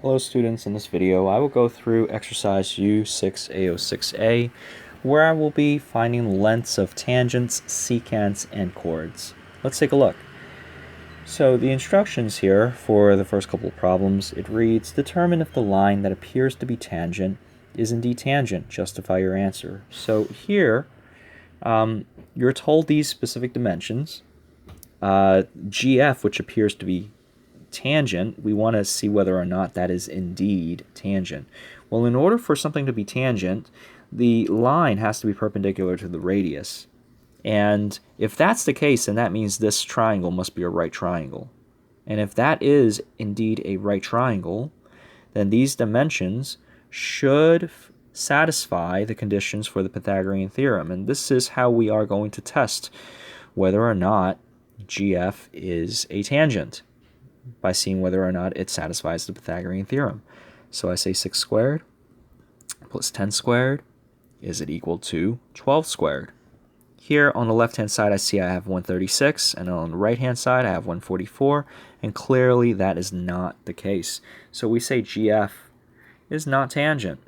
Hello students, in this video I will go through exercise U6A06A where I will be finding lengths of tangents, secants, and chords. Let's take a look. So the instructions here for the first couple of problems, it reads, determine if the line that appears to be tangent is indeed tangent. Justify your answer. So here you're told these specific dimensions. GF, which appears to be tangent, we want to see whether or not that is indeed tangent. Well, in order for something to be tangent, the line has to be perpendicular to the radius. And if that's the case, then that means this triangle must be a right triangle. And if that is indeed a right triangle, then these dimensions should satisfy the conditions for the Pythagorean theorem. And this is how we are going to test whether or not GF is a tangent, by seeing whether or not it satisfies the Pythagorean theorem. So I say 6 squared plus 10 squared, is it equal to 12 squared? Here on the left-hand side I see I have 136, and on the right-hand side I have 144, and clearly that is not the case. So we say GF is not tangent.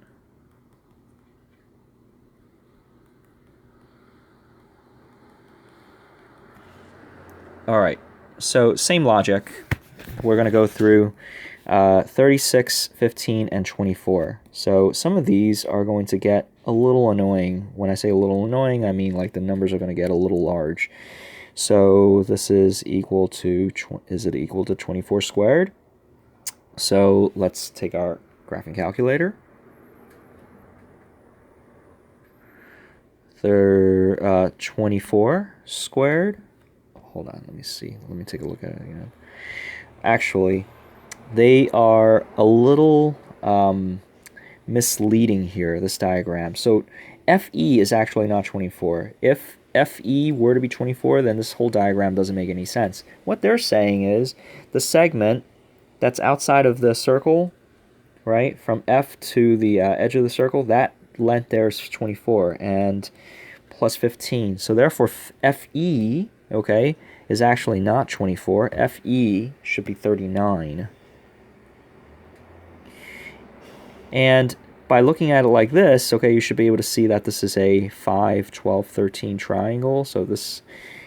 Alright, so same logic. We're going to go through 36, 15, and 24. So some of these are going to get a little annoying. When I say a little annoying, I mean like the numbers are going to get a little large. So this is equal to, is it equal to 24 squared? So let's take our graphing calculator. 24 squared. Hold on, let me see. Let me take a look at it again. Actually, they are a little misleading here, this diagram. So FE is actually not 24. If FE were to be 24, then this whole diagram doesn't make any sense. What they're saying is the segment that's outside of the circle, right, from F to the edge of the circle, that length there is 24 and plus 15. So therefore FE, okay, is actually not 24. FE should be 39. And by looking at it like this, okay, you should be able to see that this is a 5, 12, 13 triangle. So this,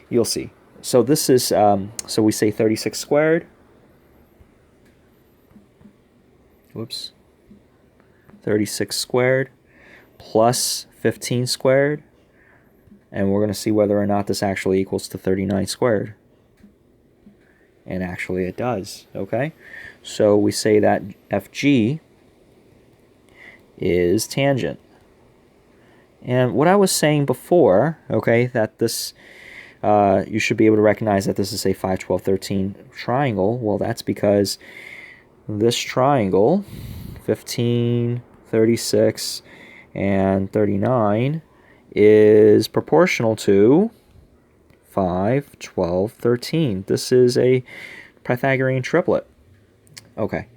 you'll see. So this is, so we say 36 squared. Whoops. 36 squared plus 15 squared. And we're going to see whether or not this actually equals to 39 squared. And actually it does, okay? So we say that FG is tangent. And what I was saying before, okay, that this, you should be able to recognize that this is a 5, 12, 13 triangle. Well, that's because this triangle, 15, 36, and 39, is proportional to 5, 12, 13. This is a Pythagorean triplet. Okay.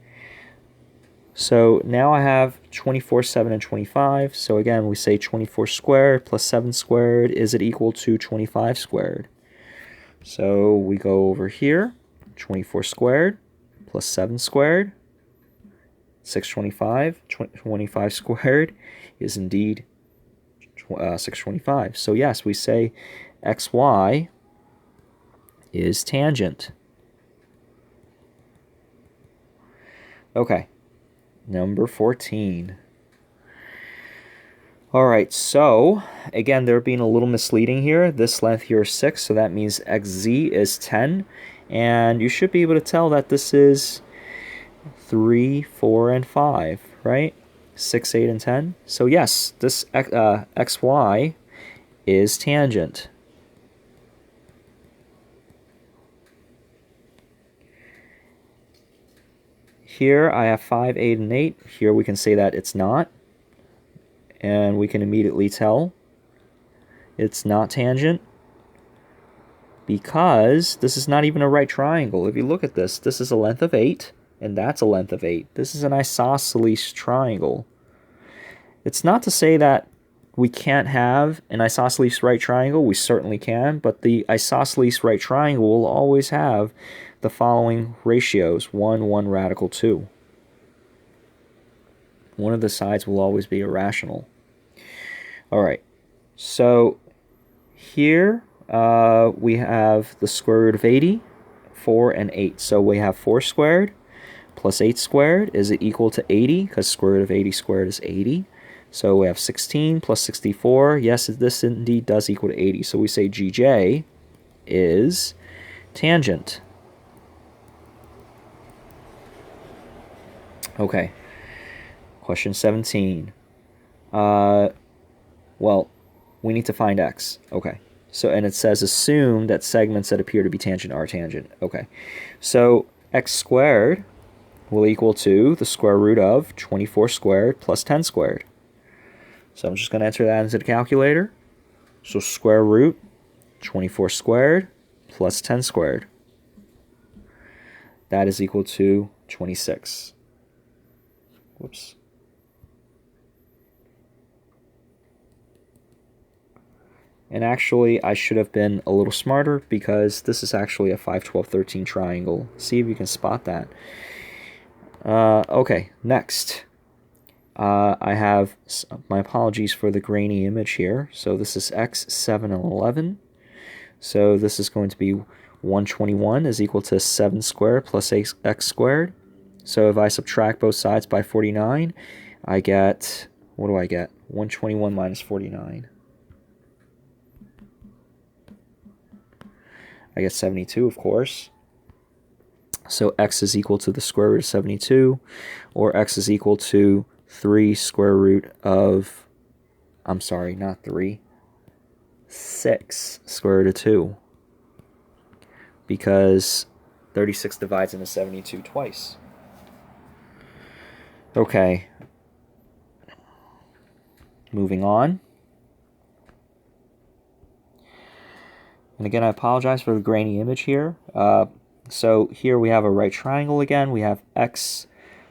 So now I have 24, 7, and 25. So again, we say 24 squared plus 7 squared, is it equal to 25 squared? So we go over here, 24 squared plus 7 squared, 625, 25 squared is indeed 625. So yes, we say xy is tangent. Okay, number 14. Alright, so again, they're being a little misleading here. This length here is 6, so that means xz is 10. And you should be able to tell that this is 3, 4, and 5, right? 6, 8, and 10. So yes, this xy is tangent. Here I have 5, 8, and 8. Here we can say that it's not. And we can immediately tell it's not tangent because this is not even a right triangle. If you look at this, this is a length of 8. And that's a length of 8. This is an isosceles triangle. It's not to say that we can't have an isosceles right triangle. We certainly can, but the isosceles right triangle will always have the following ratios: 1, 1 radical 2. One of the sides will always be irrational. All right, so here we have the square root of 80, 4, and 8. So we have 4 squared plus 8 squared. Is it equal to 80? Because square root of 80 squared is 80. So we have 16 plus 64. Yes, this indeed does equal to 80. So we say GJ is tangent. Okay. Question 17. Well, we need to find x. Okay. So, and it says assume that segments that appear to be tangent are tangent. Okay. So x squared will equal to the square root of 24 squared plus 10 squared. So I'm just going to enter that into the calculator. So square root 24 squared plus 10 squared. That is equal to 26. Whoops. And actually, I should have been a little smarter because this is actually a 5, 12, 13 triangle. See if you can spot that. Okay, next. I have, my apologies for the grainy image here. So this is x, 7, and 11. So this is going to be 121 is equal to 7 squared plus x squared. So if I subtract both sides by 49, I get, what do I get? 121 minus 49. I get 72, of course. So x is equal to the square root of 72, or x is equal to 3 square root of, I'm sorry, not 3, 6 square root of 2. Because 36 divides into 72 twice. Okay. Moving on. And again, I apologize for the grainy image here. So here we have a right triangle again. We have x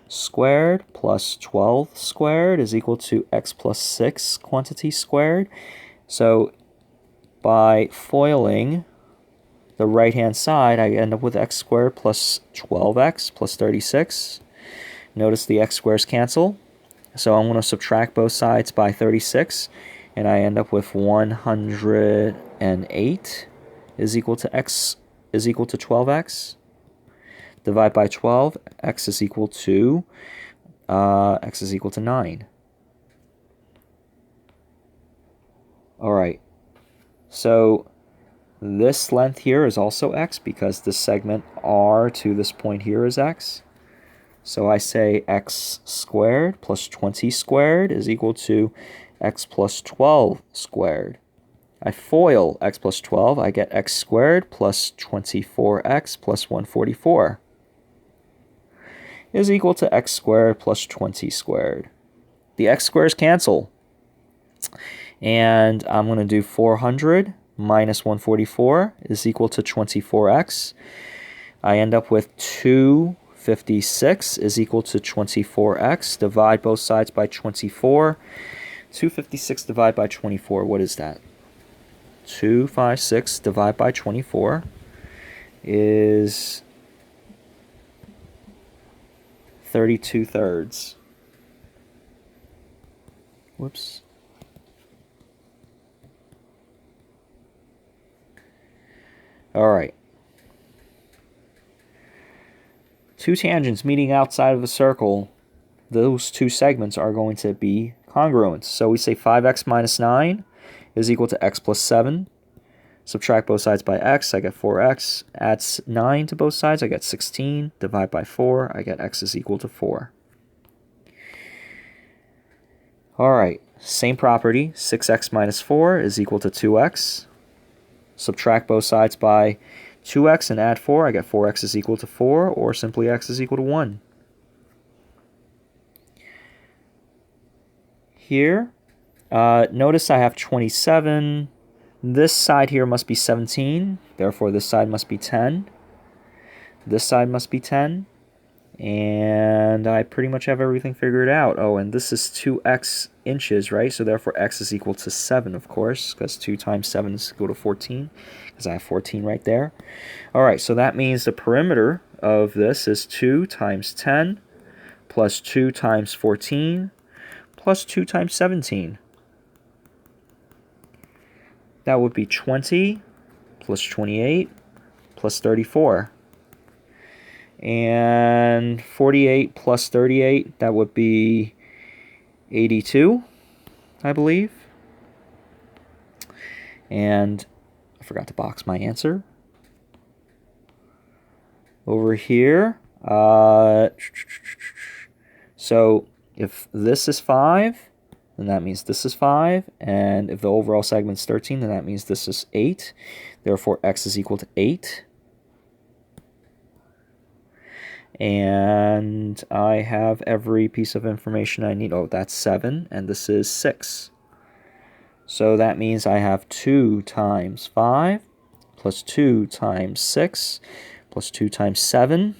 squared plus 12 squared is equal to x plus 6 quantity squared. So by foiling the right-hand side, I end up with x squared plus 12x plus 36. Notice the x squares cancel. So I'm going to subtract both sides by 36, and I end up with 108 is equal to x is equal to 12x. Divide by 12, x is equal to 9. All right. So this length here is also x because the segment r to this point here is x. So I say x squared plus 20 squared is equal to x plus 12 squared. I FOIL x plus 12, I get x squared plus 24x plus 144 is equal to x squared plus 20 squared. The x squares cancel. And I'm going to do 400 minus 144 is equal to 24x. I end up with 256 is equal to 24x. Divide both sides by 24. 256 divided by 24, what is that? 256 divided by 24 is 32 thirds. Whoops. All right. Two tangents meeting outside of a circle, those two segments are going to be congruent. So we say 5x minus 9 is equal to x plus 7. Subtract both sides by x, I get 4x. Add 9 to both sides, I get 16. Divide by 4, I get x is equal to 4. All right, same property. 6x minus 4 is equal to 2x. Subtract both sides by 2x and add 4, I get 4x is equal to 4, or simply x is equal to 1. Here, notice I have 27. This side here must be 17. Therefore, this side must be 10. This side must be 10. And I pretty much have everything figured out. Oh, and this is 2x inches, right? So therefore, x is equal to 7, of course, because 2 times 7 is equal to 14, because I have 14 right there. All right, so that means the perimeter of this is 2 times 10 plus 2 times 14 plus 2 times 17. That would be 20 plus 28 plus 34. And 48 plus 38, that would be 82, I believe. And I forgot to box my answer. Over here, so if this is 5, then that means this is 5. And if the overall segment is 13, then that means this is 8. Therefore, x is equal to 8. And I have every piece of information I need. Oh, that's 7, and this is 6. So that means I have 2 times 5 plus 2 times 6 plus 2 times 7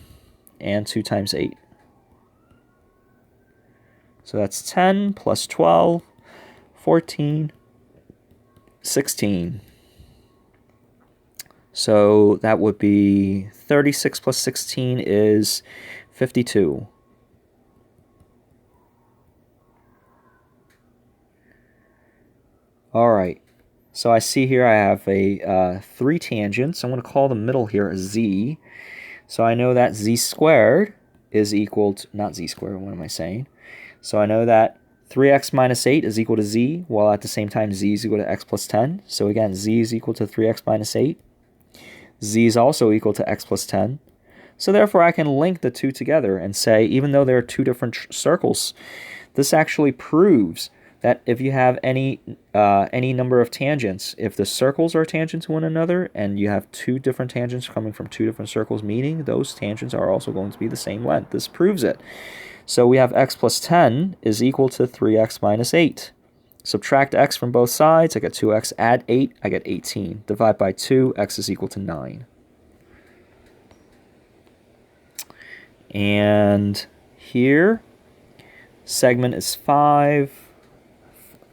and 2 times 8. So that's 10 plus 12, 14, 16. So that would be 36 plus 16 is 52. All right. So I see here I have a 3 tangents. I'm going to call the middle here a z. So I know that z squared is equal to, not z squared, what am I saying? So I know that 3x minus 8 is equal to z, while at the same time z is equal to x plus 10. So again, z is equal to 3x minus 8. Z is also equal to x plus 10. So therefore I can link the two together and say, even though there are two different circles, this actually proves that if you have any number of tangents, if the circles are tangent to one another and you have two different tangents coming from two different circles, meaning those tangents are also going to be the same length. This proves it. So we have x plus 10 is equal to 3x minus 8. Subtract x from both sides, I get 2x. Add 8, I get 18. Divide by 2, x is equal to 9. And here, segment is 5.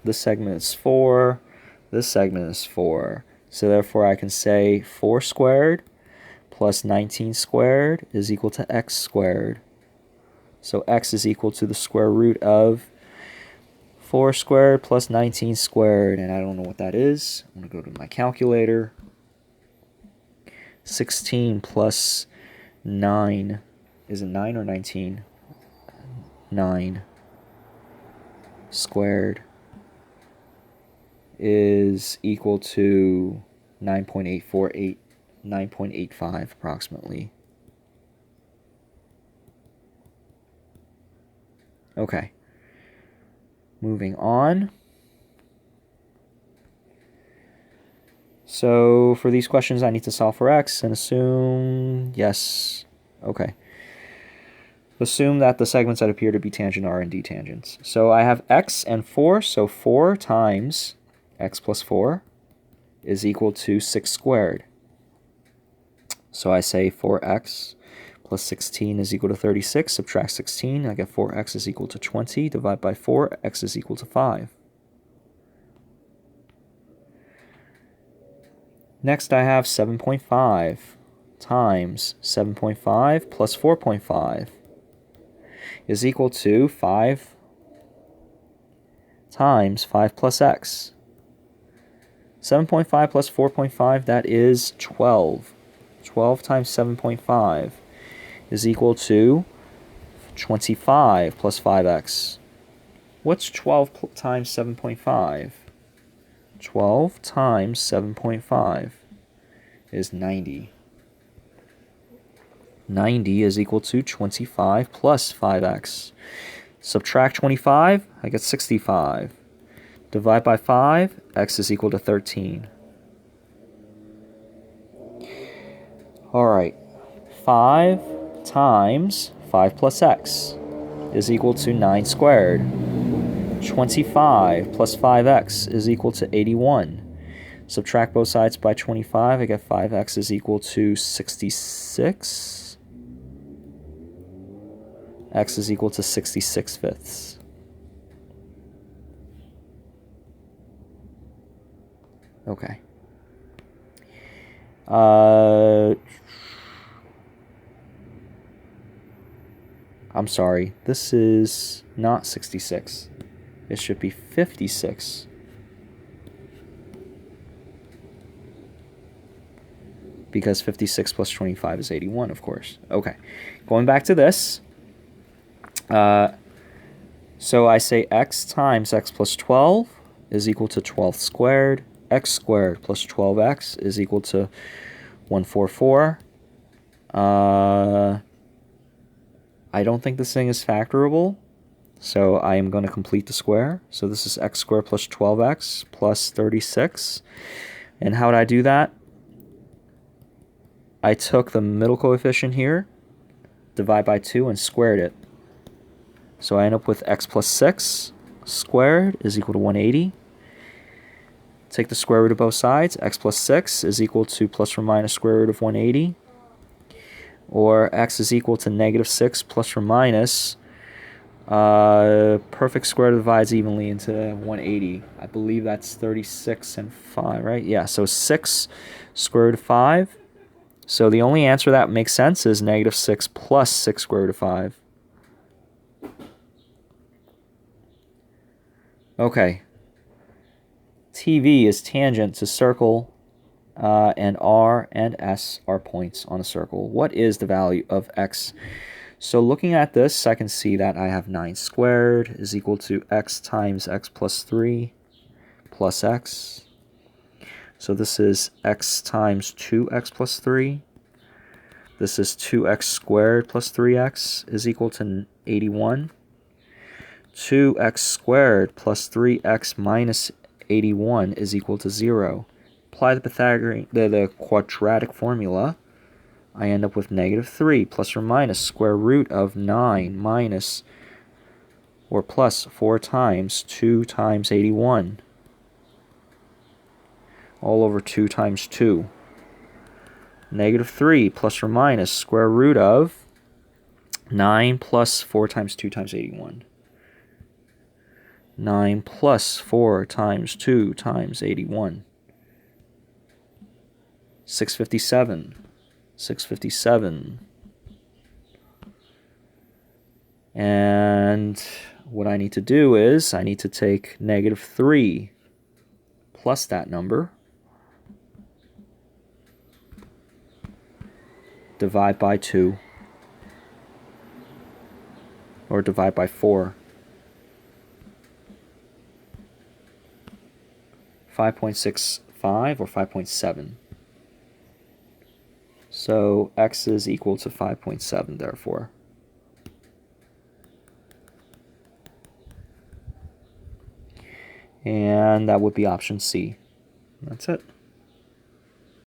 This segment is 4. This segment is 4. So therefore I can say 4 squared plus 19 squared is equal to x squared. So x is equal to the square root of 4 squared plus 19 squared, and I don't know what that is. I'm going to go to my calculator. 16 plus 9. Is it 9 or 19? 9 squared is equal to 9.848, 9.85 approximately. Okay. Moving on. So for these questions, I need to solve for x and assume, yes, okay. Assume that the segments that appear to be tangent are indeed tangents. So I have x and 4, so 4 times x plus 4 is equal to 6 squared. So I say 4x plus 16 is equal to 36. Subtract 16, I get 4x is equal to 20. Divide by 4, x is equal to 5. Next I have 7.5 times 7.5 plus 4.5 is equal to 5 times 5 plus x. 7.5 plus 4.5, that is 12. 12 times 7.5 is equal to 25 plus 5x. What's 12 times 7.5? 12 times 7.5 is 90. 90 is equal to 25 plus 5x. Subtract 25, I get 65. Divide by 5, x is equal to 13. Alright, 5 times 5 plus x is equal to 9 squared. 25 plus 5x is equal to 81. Subtract both sides by 25, I get 5x is equal to 66. X is equal to 66 fifths. Okay. I'm sorry. This is not 66. it should be 56. Because 56 plus 25 is 81, of course. Okay, going back to this. So I say x times x plus 12 is equal to 12 squared. X squared plus 12x is equal to 144. I don't think this thing is factorable, so I am going to complete the square. So this is x squared plus 12x plus 36. And how would I do that? I took the middle coefficient here, divide by 2, and squared it. So I end up with x plus 6 squared is equal to 180. Take the square root of both sides. X plus 6 is equal to plus or minus square root of 180. Or x is equal to negative 6 plus or minus. Perfect square divides evenly into 180. I believe that's 36 and 5, right? Yeah, so 6 square root of 5. So the only answer that makes sense is negative 6 plus 6 square root of 5. Okay. TV is tangent to circle, and R and S are points on a circle. What is the value of x? So looking at this, I can see that I have 9 squared is equal to x times x plus 3 plus x. So this is x times 2x plus 3. This is 2x squared plus 3x is equal to 81. 2x squared plus 3x minus 81 is equal to 0. Apply the Pythagorean, the quadratic formula. I end up with negative 3 plus or minus square root of 9 minus or plus 4 times 2 times 81. All over 2 times 2. Negative 3 plus or minus square root of 9 plus 4 times 2 times 81. 9 plus 4 times 2 times 81. 657. 657. And what I need to do is I need to take negative 3 plus that number, divide by 2, or divide by 4. 5.65 or 5.7. So x is equal to 5.7, therefore. And that would be option C. That's it.